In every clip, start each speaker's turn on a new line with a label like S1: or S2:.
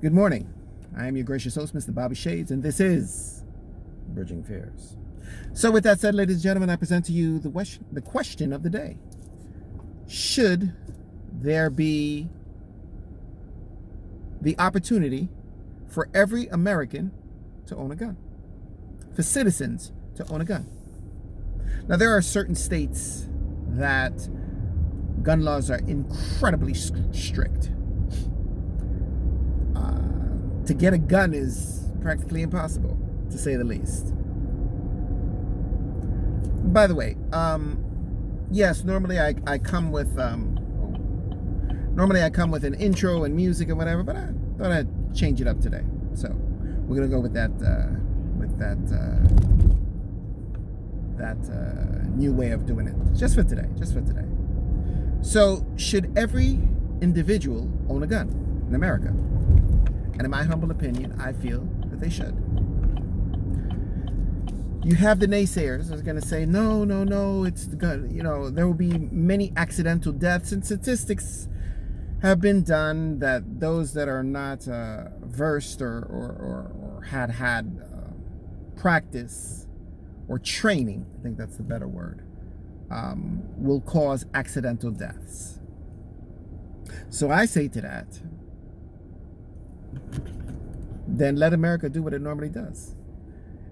S1: Good morning. I am your gracious host, Mr. Bobby Shades, and this is Bridging Fears. So with that said, ladies and gentlemen, I present to you the question of the day. Should there be the opportunity for every American to own a gun? For citizens to own a gun? Now, there are certain states that gun laws are incredibly strict. To get a gun is practically impossible, to say the least. By the way, yes, normally I come with an intro and music and whatever, but I thought I'd change it up today. So we're gonna go with that new way of doing it, just for today. So, should every individual own a gun in America? And in my humble opinion, I feel that they should. You have the naysayers who are going to say, no, it's the gun. You know, there will be many accidental deaths, and statistics have been done that those that are not versed or had practice or training, I think that's the better word, will cause accidental deaths. So I say to that, then let America do what it normally does.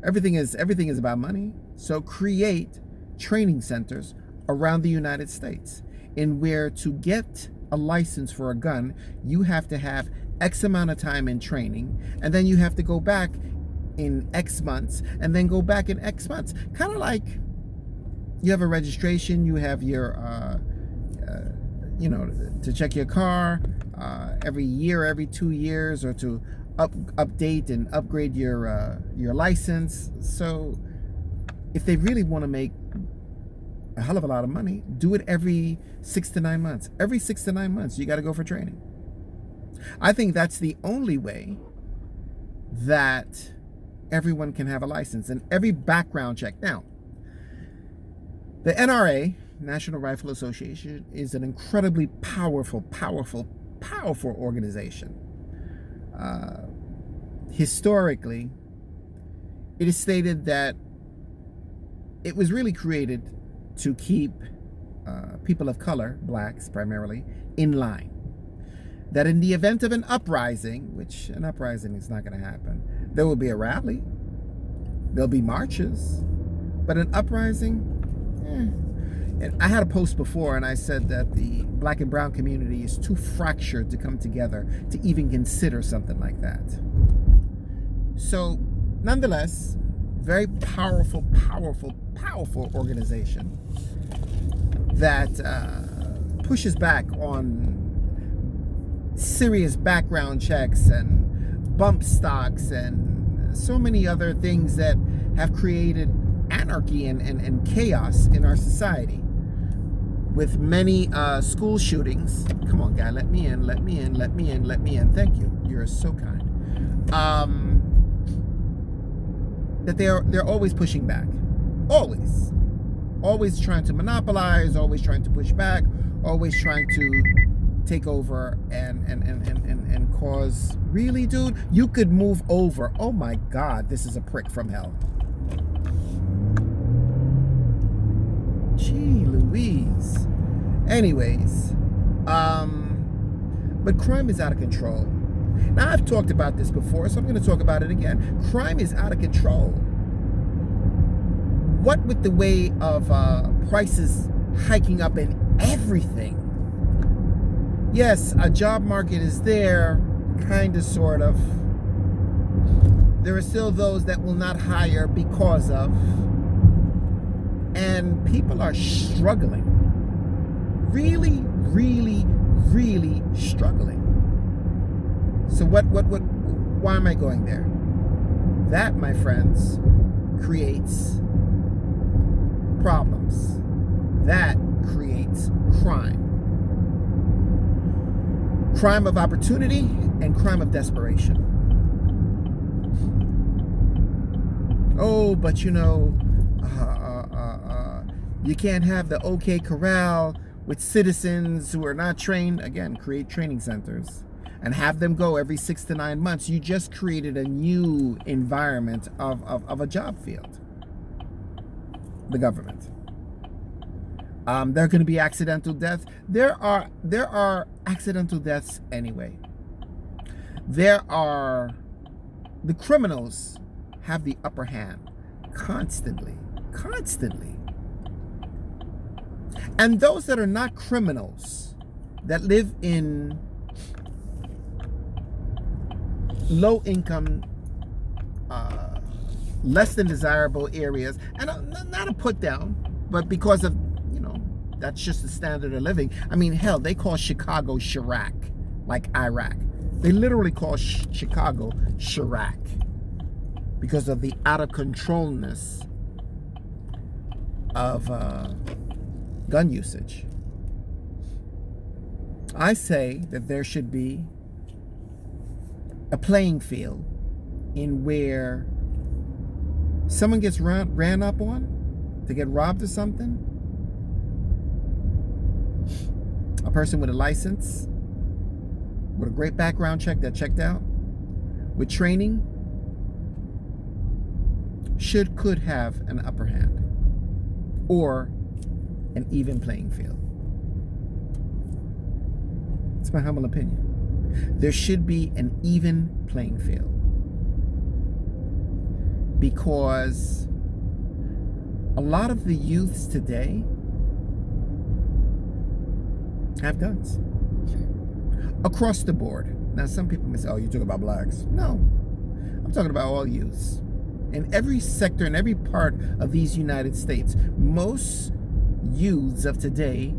S1: Everything is about money. So create training centers around the United States in where to get a license for a gun, you have to have X amount of time in training, and then you have to go back in X months, and then go back in X months. Kind of like you have a registration, you have your, to check your car every year, every 2 years, or to update and upgrade your license. So if they really want to make a hell of a lot of money, do it every 6 to 9 months. Every 6 to 9 months, you got to go for training. I think that's the only way that everyone can have a license, and every background check. Now, the NRA, National Rifle Association, is an incredibly powerful organization. Historically, it is stated that it was really created to keep people of color, blacks primarily, in line. That in the event of an uprising, which an uprising is not going to happen, there will be a rally, there'll be marches, but an uprising, And I had a post before, and I said that the black and brown community is too fractured to come together to even consider something like that. So, nonetheless, very powerful organization that pushes back on serious background checks and bump stocks and so many other things that have created anarchy and chaos in our society. With many school shootings. Come on, guy, let me in. Thank you. You're so kind. That they're always pushing back. Always trying to monopolize, always trying to push back, always trying to take over and cause. Really, dude? You could move over. Oh my God, this is a prick from hell. Gee Louise. Anyways, but crime is out of control. Now, I've talked about this before, so I'm going to talk about it again. Crime is out of control. What with the way of prices hiking up in everything. Yes, a job market is there, kind of, sort of. There are still those that will not hire because of. And people are struggling. Really struggling. So why am I going there? That, my friends, creates problems. That creates crime. Crime of opportunity and crime of desperation. Oh, but you know, you can't have the OK Corral with citizens who are not trained. Again, create training centers. and have them go every 6 to 9 months, you just created a new environment of a job field. The government. There are going to be accidental deaths. There are accidental deaths anyway. The criminals have the upper hand constantly. And those that are not criminals, that live in low income, less than desirable areas, and not a put down, but because of, that's just the standard of living. I mean, hell, they call Chicago Chirac, like Iraq. They literally call Chicago Chirac because of the out of controlness of gun usage. I say that there should be a playing field in where someone gets ran up on to get robbed or something. A person with a license, with a great background check that checked out, with training, could have an upper hand or an even playing field. It's my humble opinion. There should be an even playing field because a lot of the youths today have guns across the board. Now, some people may say, "Oh, you're talking about blacks." No, I'm talking about all youths in every sector, in every part of these United States. Most youths of today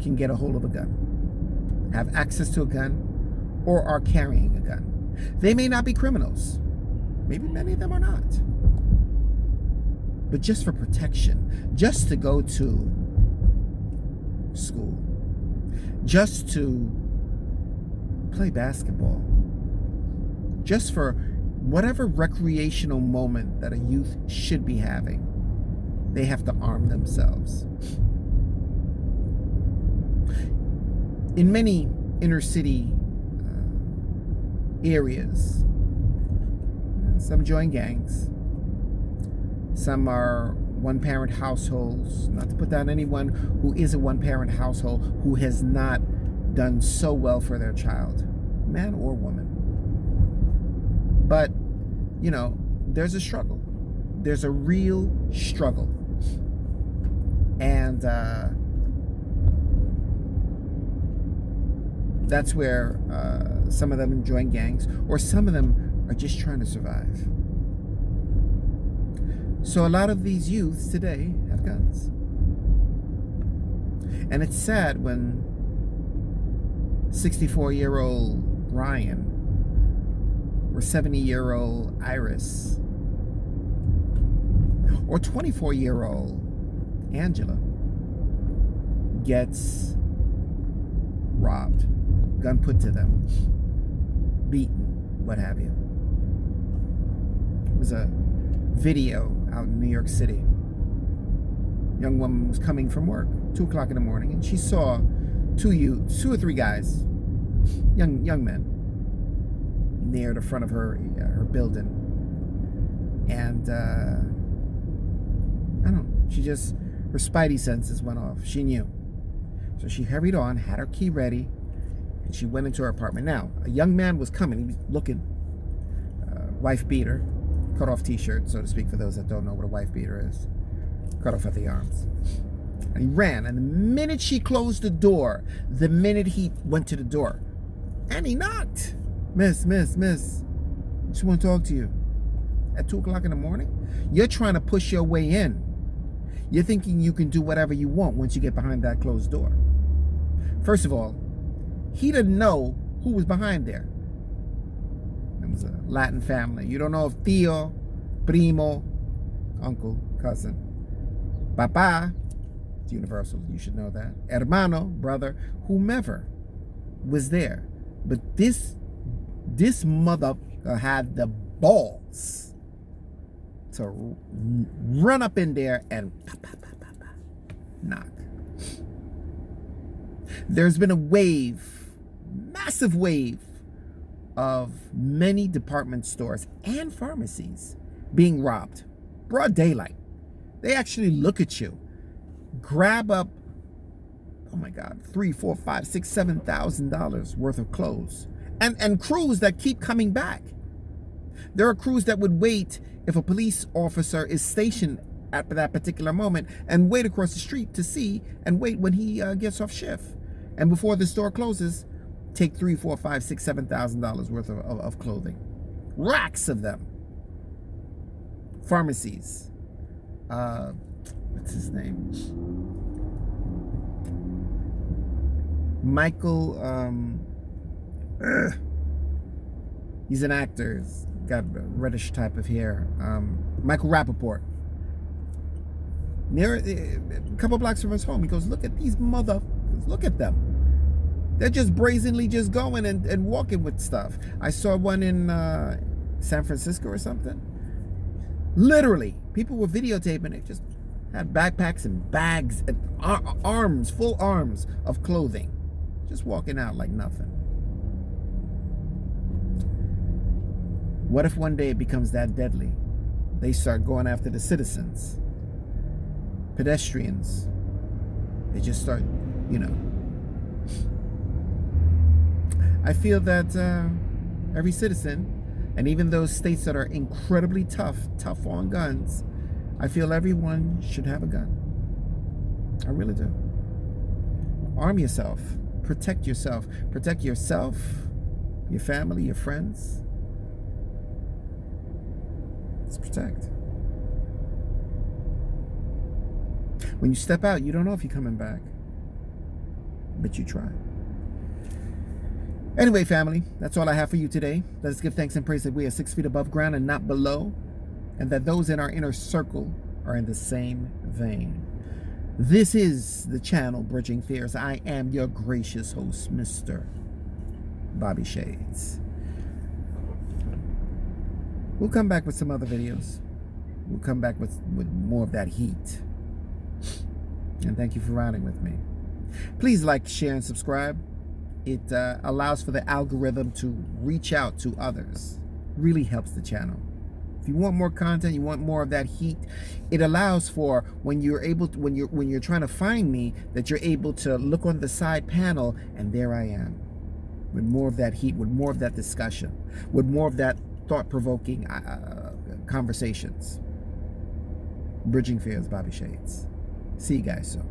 S1: can get a hold of a gun, have access to a gun, or are carrying a gun. They may not be criminals. Maybe many of them are not. But just for protection, just to go to school, just to play basketball, just for whatever recreational moment that a youth should be having, they have to arm themselves. In many inner city areas, some join gangs, some are one-parent households. Not to put down anyone who is a one-parent household who has not done so well for their child, man or woman. But, there's a struggle. There's a real struggle. And that's where some of them join gangs, or some of them are just trying to survive. So a lot of these youths today have guns. And it's sad when 64-year-old Brian or 70-year-old Iris or 24-year-old Angela gets robbed, gun put to them, beaten, what have you. It was a video out in New York City. Young woman was coming from work, 2 o'clock in the morning, and she saw two or three guys, young men, near the front of her building. And I don't know, her spidey senses went off. She knew. So she hurried on, had her key ready, and she went into her apartment. Now, a young man was coming. He was looking, wife beater, cut off t-shirt, so to speak, for those that don't know what a wife beater is. Cut off at the arms. And he ran, and the minute she closed the door, the minute he went to the door, and he knocked. Miss, just want to talk to you. At 2 o'clock in the morning? You're trying to push your way in. You're thinking you can do whatever you want once you get behind that closed door. First of all, he didn't know who was behind there. It was a Latin family. You don't know if tío, primo, uncle, cousin, papá, it's universal, you should know that, hermano, brother, whomever was there. But this mother had the balls to run up in there and knock. There's been a wave massive wave of many department stores and pharmacies being robbed. Broad daylight. They actually look at you, grab up, oh my God, $3, $4, $5, $6, $7,000 worth of clothes. And crews that keep coming back. There are crews that would wait if a police officer is stationed at that particular moment and wait across the street to see and wait when he gets off shift. And before the store closes, take $3, $4, $5, $6, $7,000 worth of clothing. Racks of them. Pharmacies. What's his name? Michael, he's an actor. He's got a reddish type of hair. Michael Rappaport. Near a couple blocks from his home, he goes, look at these motherfuckers. Look at them. They're just brazenly just going and walking with stuff. I saw one in San Francisco or something. Literally, people were videotaping it. Just had backpacks and bags and arms, full arms of clothing. Just walking out like nothing. What if one day it becomes that deadly? They start going after the citizens, pedestrians. They just start, I feel that every citizen, and even those states that are incredibly tough on guns, I feel everyone should have a gun. I really do. Arm yourself. Protect yourself. Protect yourself, your family, your friends. Let's protect. When you step out, you don't know if you're coming back, but you try. Anyway, family, that's all I have for you today. Let us give thanks and praise that we are 6 feet above ground and not below, and that those in our inner circle are in the same vein. This is the channel Bridging Fears. I am your gracious host, Mr. Bobby Shades. We'll come back with some other videos. We'll come back with more of that heat. And thank you for riding with me. Please like, share, and subscribe. It allows for the algorithm to reach out to others. Really helps the channel. If you want more content, you want more of that heat, it allows for when you're trying to find me, that you're able to look on the side panel and there I am. With more of that heat, with more of that discussion, with more of that thought-provoking conversations. Bridging Fears, Bobby Shades. See you guys soon.